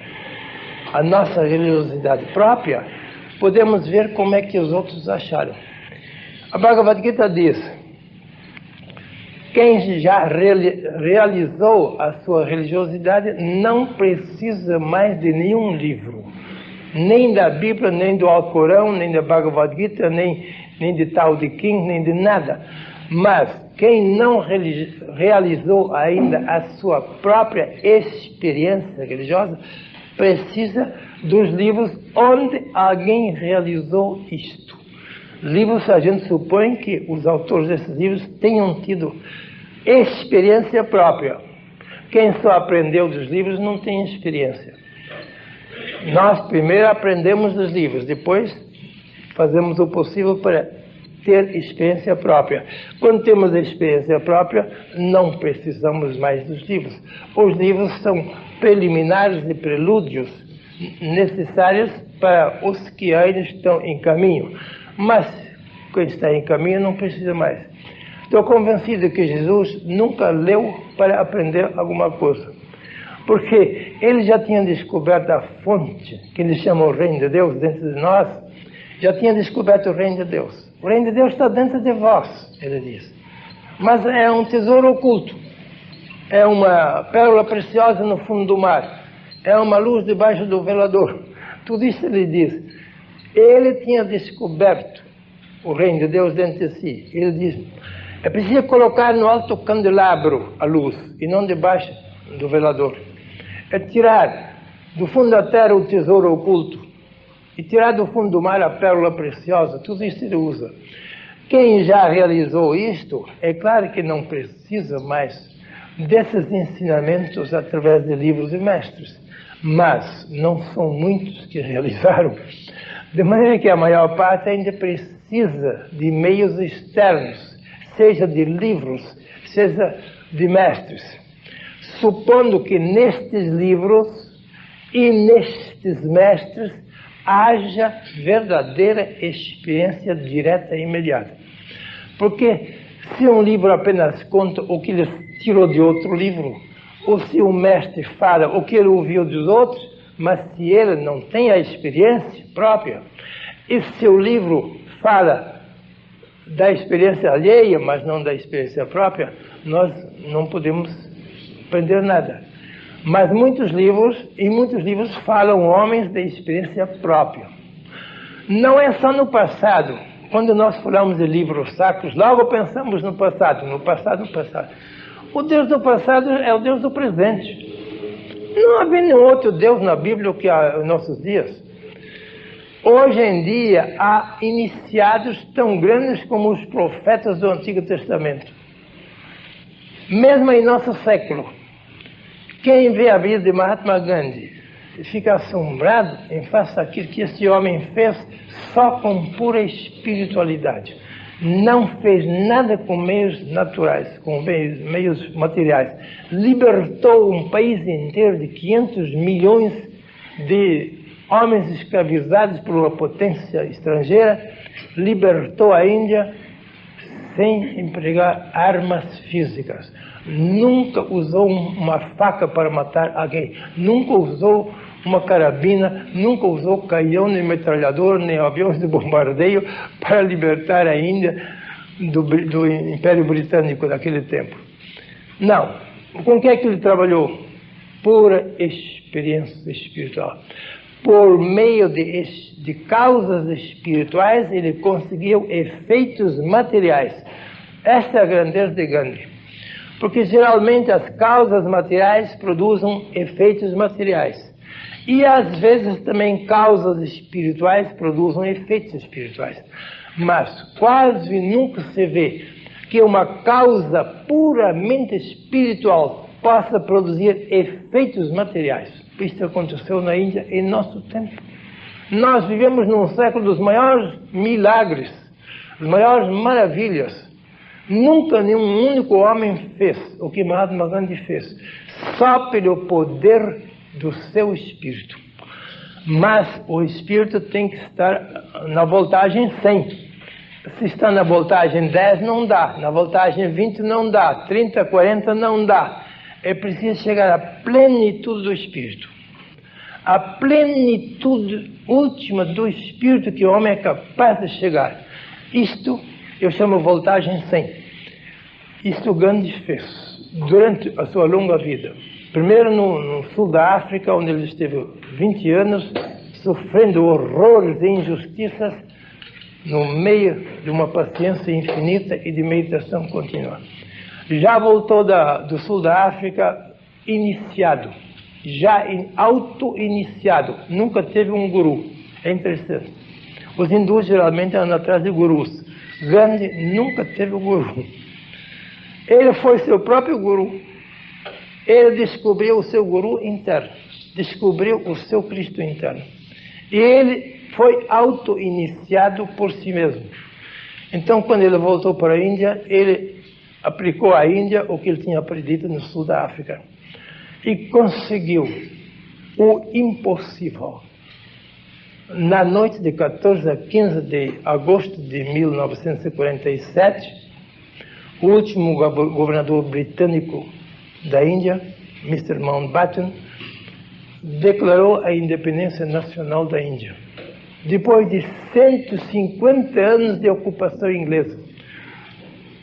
a nossa religiosidade própria, podemos ver como é que os outros acharam. A Bhagavad Gita diz: quem já realizou a sua religiosidade não precisa mais de nenhum livro. Nem da Bíblia, nem do Alcorão, nem da Bhagavad Gita, nem de Tao Te Ching, nem de nada. Mas quem não realizou ainda a sua própria experiência religiosa, precisa dos livros onde alguém realizou isto. Livros, a gente supõe que os autores desses livros tenham tido experiência própria. Quem só aprendeu dos livros não tem experiência. Nós primeiro aprendemos dos livros, depois fazemos o possível para ter experiência própria. Quando temos a experiência própria, não precisamos mais dos livros. Os livros são preliminares e prelúdios necessários para os que ainda estão em caminho. Mas quem está em caminho não precisa mais. Estou convencido que Jesus nunca leu para aprender alguma coisa. Porque ele já tinha descoberto a fonte, que ele chama o reino de Deus dentro de nós, já tinha descoberto o reino de Deus. O reino de Deus está dentro de vós, ele diz. Mas é um tesouro oculto. É uma pérola preciosa no fundo do mar. É uma luz debaixo do velador. Tudo isso ele diz. Ele tinha descoberto o reino de Deus dentro de si. Ele diz, é preciso colocar no alto candelabro a luz, e não debaixo do velador. É tirar do fundo da terra o tesouro oculto, e tirar do fundo do mar a pérola preciosa. Tudo isso ele usa. Quem já realizou isto, é claro que não precisa mais desses ensinamentos através de livros e mestres. Mas não são muitos que realizaram. De maneira que a maior parte ainda precisa de meios externos, seja de livros, seja de mestres. Supondo que nestes livros e nestes mestres haja verdadeira experiência direta e imediata. Porque se um livro apenas conta o que ele tirou de outro livro, ou se o mestre fala o que ele ouviu dos outros, mas se ele não tem a experiência própria, e se o livro fala da experiência alheia, mas não da experiência própria, nós não podemos aprender nada. Mas muitos livros falam homens da experiência própria. Não é só no passado. Quando nós falamos de livros sacros, logo pensamos no passado. O Deus do passado é o Deus do presente. Não havia nenhum outro Deus na Bíblia que há nos nossos dias. Hoje em dia, há iniciados tão grandes como os profetas do Antigo Testamento. Mesmo em nosso século, quem vê a vida de Mahatma Gandhi fica assombrado em face daquilo que esse homem fez só com pura espiritualidade. Não fez nada com meios naturais, com meios materiais. Libertou um país inteiro de 500 milhões de homens escravizados por uma potência estrangeira. Libertou a Índia sem empregar armas físicas. Nunca usou uma faca para matar alguém. Nunca usou uma carabina, nunca usou canhão, nem metralhador, nem aviões de bombardeio para libertar a Índia do Império Britânico daquele tempo. Não. Com o que é que ele trabalhou? Pura experiência espiritual. Por meio de causas espirituais, ele conseguiu efeitos materiais. Esta é a grandeza de Gandhi. Porque geralmente as causas materiais produzem efeitos materiais. E às vezes também causas espirituais produzem efeitos espirituais. Mas quase nunca se vê que uma causa puramente espiritual possa produzir efeitos materiais. Isso aconteceu na Índia em nosso tempo. Nós vivemos num século dos maiores milagres, das maiores maravilhas. Nunca nenhum único homem fez o que Mahatma Gandhi fez, só pelo poder do seu espírito. Mas o espírito tem que estar na voltagem 100. Se está na voltagem 10, não dá. Na voltagem 20, não dá. 30, 40, não dá. É preciso chegar à plenitude do espírito. A plenitude última do espírito que o homem é capaz de chegar. Isto eu chamo voltagem 100. Isto Gandhi fez durante a sua longa vida. Primeiro no sul da África, onde ele esteve 20 anos, sofrendo horrores e injustiças, no meio de uma paciência infinita e de meditação contínua. Já voltou do sul da África iniciado, já auto-iniciado, nunca teve um guru. É interessante. Os hindus geralmente andam atrás de gurus. Gandhi nunca teve um guru. Ele foi seu próprio guru. Ele descobriu o seu guru interno, descobriu o seu Cristo interno. E ele foi auto-iniciado por si mesmo. Então, quando ele voltou para a Índia, ele aplicou à Índia o que ele tinha aprendido no sul da África. E conseguiu o impossível. Na noite de 14 a 15 de agosto de 1947, o último governador britânico da Índia, Mr. Mountbatten, declarou a independência nacional da Índia. Depois de 150 anos de ocupação inglesa.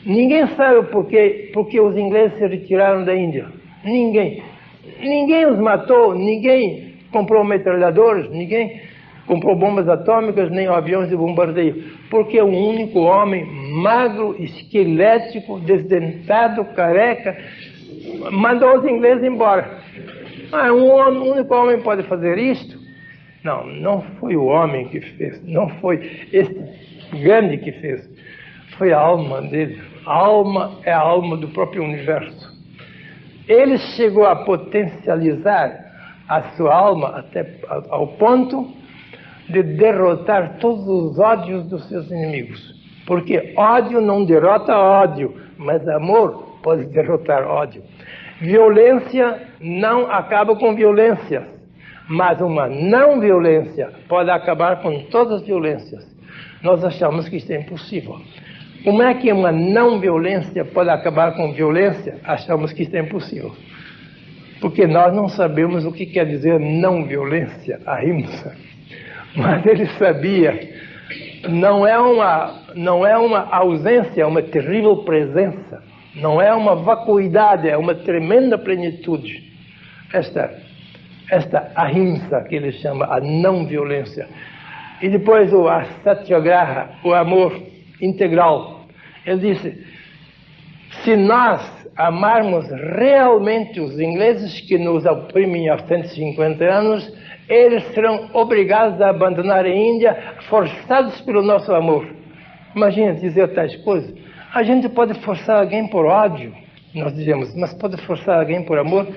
Ninguém sabe porque os ingleses se retiraram da Índia. Ninguém. Ninguém os matou, ninguém comprou metralhadores, ninguém comprou bombas atômicas, nem aviões de bombardeio. Porque um único homem, magro, esquelético, desdentado, careca, mandou os ingleses embora. Um único homem pode fazer isto? Não, não foi o homem que fez, não foi esse grande que fez. Foi a alma dele. A alma é a alma do próprio universo. Ele chegou a potencializar a sua alma até ao ponto de derrotar todos os ódios dos seus inimigos. Porque ódio não derrota ódio, mas amor pode derrotar ódio. Violência não acaba com violência, mas uma não violência pode acabar com todas as violências. Nós achamos que isso é impossível. Como é que uma não violência pode acabar com violência? Achamos que isso é impossível. Porque nós não sabemos o que quer dizer não violência, ahimsa. Mas ele sabia. Não é uma ausência, é uma terrível presença. Não é uma vacuidade, é uma tremenda plenitude. Esta ahimsa que ele chama a não violência. E depois a satyagraha, o amor integral. Ele disse, se nós amarmos realmente os ingleses que nos oprimem há 150 anos, eles serão obrigados a abandonar a Índia, forçados pelo nosso amor. Imagina dizer tais coisas. A gente pode forçar alguém por ódio, nós dizemos, mas pode forçar alguém por amor?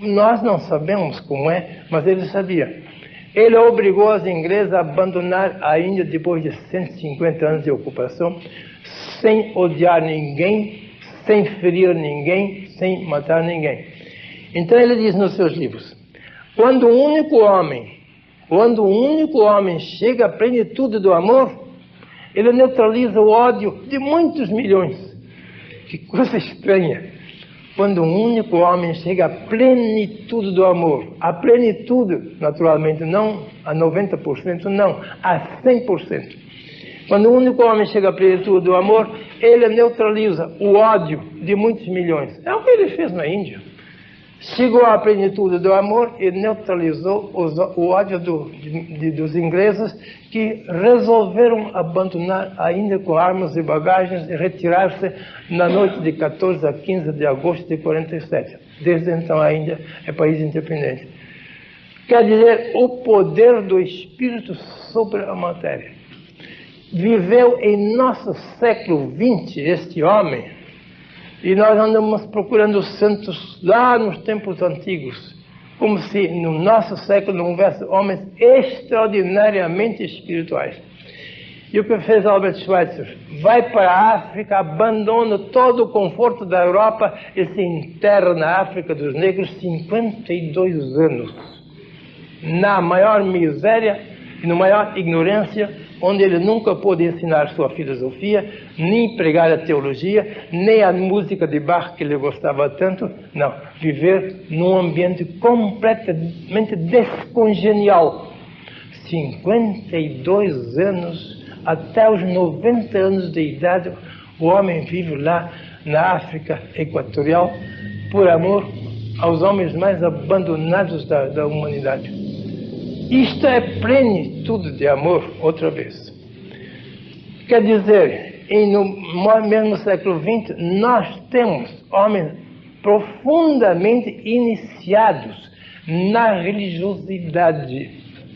Nós não sabemos como é, mas ele sabia. Ele obrigou os ingleses a abandonar a Índia depois de 150 anos de ocupação, sem odiar ninguém, sem ferir ninguém, sem matar ninguém. Então ele diz nos seus livros, quando um único homem chega à plenitude do amor, ele neutraliza o ódio de muitos milhões. Que coisa estranha. Quando um único homem chega à plenitude do amor, a plenitude, naturalmente, não a 90%, não, a 100%. Quando um único homem chega à plenitude do amor, ele neutraliza o ódio de muitos milhões. É o que ele fez na Índia. Chegou à plenitude do amor e neutralizou o ódio dos ingleses que resolveram abandonar a Índia com armas e bagagens e retirar-se na noite de 14 a 15 de agosto de 47. Desde então a Índia é país independente. Quer dizer, o poder do espírito sobre a matéria. Viveu em nosso século XX este homem. E nós andamos procurando santos lá nos tempos antigos, como se no nosso século não houvesse homens extraordinariamente espirituais. E o que fez Albert Schweitzer? Vai para a África, abandona todo o conforto da Europa e se enterra na África dos negros 52 anos. Na maior miséria e na maior ignorância, onde ele nunca pôde ensinar sua filosofia, nem pregar a teologia, nem a música de Bach que ele gostava tanto. Não, viver num ambiente completamente descongenial. 52 anos, até os 90 anos de idade, o homem vive lá na África Equatorial por amor aos homens mais abandonados da humanidade. Isto é plenitude de amor, outra vez. Quer dizer, no mesmo século XX, nós temos homens profundamente iniciados na religiosidade,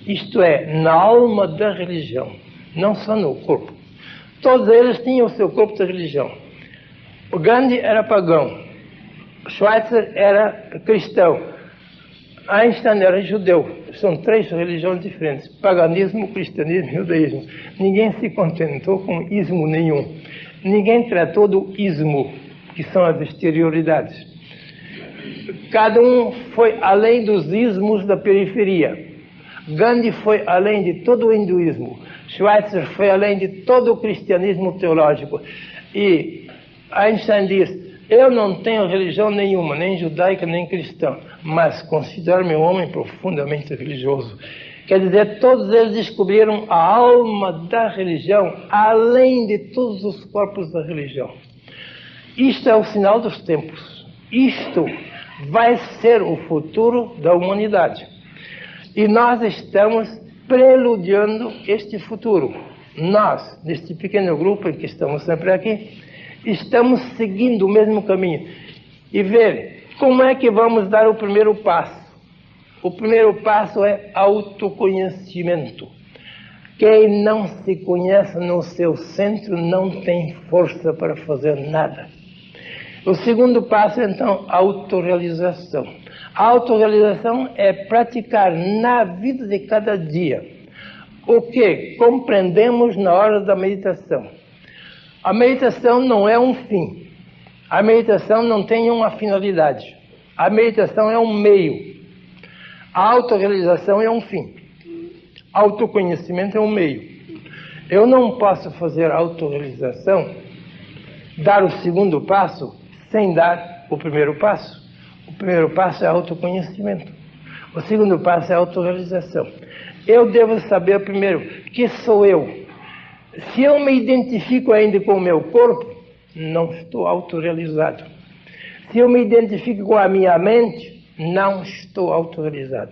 isto é, na alma da religião, não só no corpo. Todos eles tinham o seu corpo de religião. O Gandhi era pagão, Schweitzer era cristão, Einstein era judeu. são três religiões diferentes: paganismo, cristianismo e judaísmo. Ninguém se contentou com ismo nenhum. Ninguém tratou do ismo, que são as exterioridades. Cada um foi além dos ismos da periferia. Gandhi foi além de todo o hinduísmo. Schweitzer foi além de todo o cristianismo teológico. E Einstein diz: eu não tenho religião nenhuma, nem judaica, nem cristã, mas considero-me um homem profundamente religioso. Quer dizer, todos eles descobriram a alma da religião, além de todos os corpos da religião. Isto é o sinal dos tempos. Isto vai ser o futuro da humanidade. E nós estamos preludiando este futuro. Nós, neste pequeno grupo em que estamos sempre aqui, estamos seguindo o mesmo caminho. E ver como é que vamos dar o primeiro passo. O primeiro passo é autoconhecimento. Quem não se conhece no seu centro não tem força para fazer nada. O segundo passo, então, a autorrealização. A autorrealização é praticar na vida de cada dia o que compreendemos na hora da meditação. A meditação não é um fim. A meditação não tem uma finalidade. A meditação é um meio. A autorrealização é um fim. Autoconhecimento é um meio. Eu não posso fazer autorrealização, dar o segundo passo, sem dar o primeiro passo. O primeiro passo é autoconhecimento. O segundo passo é autorrealização. Eu devo saber primeiro que sou eu. Se eu me identifico ainda com o meu corpo, não estou autorrealizado. Se eu me identifico com a minha mente, não estou autorrealizado.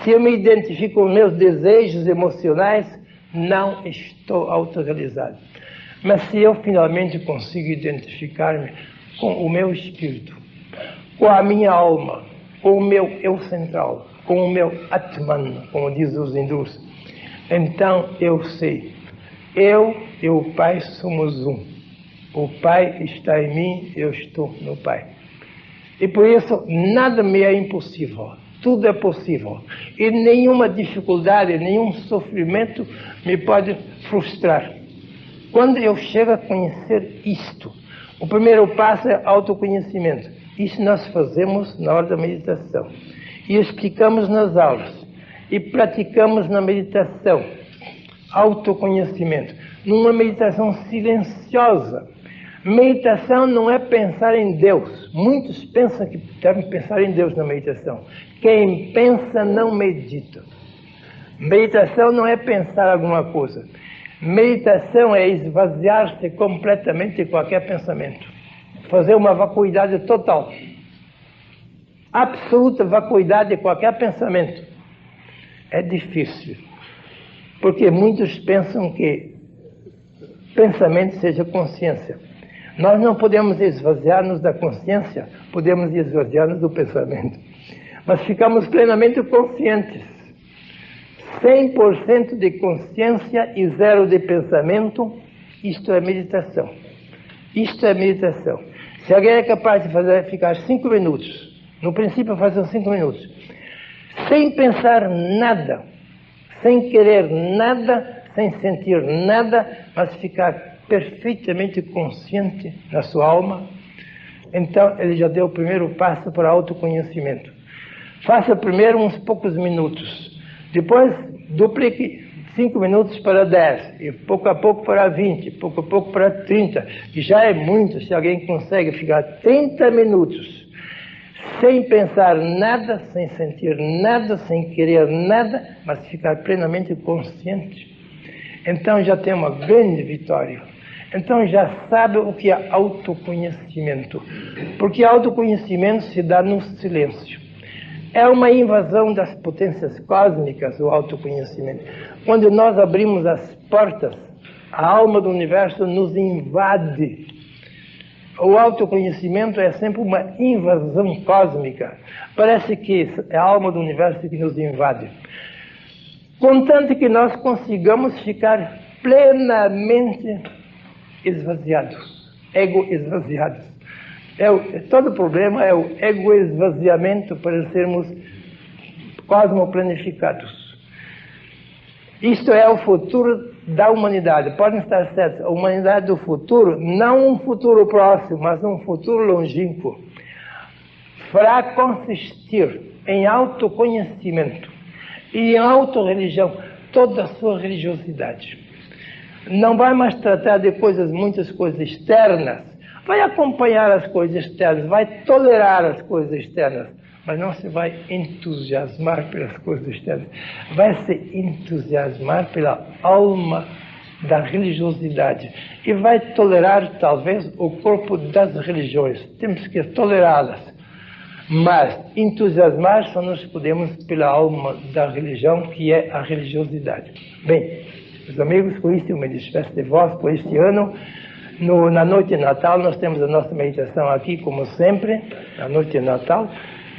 Se eu me identifico com os meus desejos emocionais, não estou autorrealizado. Mas se eu finalmente consigo identificar-me com o meu espírito, com a minha alma, com o meu eu central, com o meu Atman, como dizem os hindus, então eu sei. Eu e o Pai somos um. O Pai está em mim, eu estou no Pai. E por isso, nada me é impossível. Tudo é possível. E nenhuma dificuldade, nenhum sofrimento me pode frustrar. Quando eu chego a conhecer isto, o primeiro passo é autoconhecimento. Isso nós fazemos na hora da meditação. E explicamos nas aulas. E praticamos na meditação. Autoconhecimento. Numa meditação silenciosa. Meditação não é pensar em Deus. Muitos pensam que devem pensar em Deus na meditação. Quem pensa não medita. Meditação não é pensar alguma coisa. Meditação é esvaziar-se completamente de qualquer pensamento. Fazer uma vacuidade total. Absoluta vacuidade de qualquer pensamento. É difícil. Porque muitos pensam que pensamento seja consciência. Nós não podemos esvaziar-nos da consciência, podemos esvaziar-nos do pensamento. Mas ficamos plenamente conscientes. 100% de consciência e 0 de pensamento, isto é meditação. Isto é meditação. Se alguém é capaz de ficar 5 minutos, no princípio fazer 5 minutos, sem pensar nada, sem querer nada, sem sentir nada, mas ficar perfeitamente consciente na sua alma, então ele já deu o primeiro passo para o autoconhecimento. Faça primeiro uns poucos minutos, depois duplique 5 minutos para 10, e pouco a pouco para 20, pouco a pouco para 30, que já é muito. Se alguém consegue ficar 30 minutos sem pensar nada, sem sentir nada, sem querer nada, mas ficar plenamente consciente, então já tem uma grande vitória. Então já sabe o que é autoconhecimento. Porque autoconhecimento se dá no silêncio. É uma invasão das potências cósmicas, o autoconhecimento. Quando nós abrimos as portas, a alma do universo nos invade. O autoconhecimento é sempre uma invasão cósmica. Parece que é a alma do universo que nos invade. Contanto que nós consigamos ficar plenamente esvaziados, ego esvaziados. Todo o problema é o ego esvaziamento para sermos cosmoplanificados. Isto é o futuro da humanidade. Podem estar certos, a humanidade do futuro, não um futuro próximo, mas um futuro longínquo, fará consistir em autoconhecimento e em autorreligião toda a sua religiosidade. Não vai mais tratar de muitas coisas externas, vai acompanhar as coisas externas, vai tolerar as coisas externas, mas não se vai entusiasmar pelas coisas externas. Vai se entusiasmar pela alma da religiosidade e vai tolerar, talvez, o corpo das religiões. Temos que tolerá-las, mas entusiasmar só nos podemos pela alma da religião, que é a religiosidade. Bem, meus amigos, com isso eu me despeço de vós por este ano. Na noite de Natal nós temos a nossa meditação aqui, como sempre, na noite de Natal,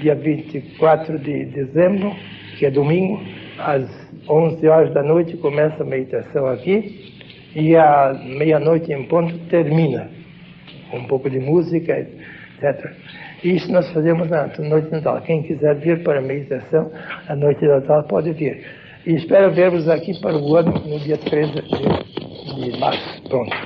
dia 24 de dezembro, que é domingo, às 11 horas da noite começa a meditação aqui e à meia-noite em ponto termina, com um pouco de música, etc. Isso nós fazemos na noite de Natal. Quem quiser vir para a meditação na noite de Natal pode vir. E espero ver-vos aqui para o ano no dia 13 de março. Pronto.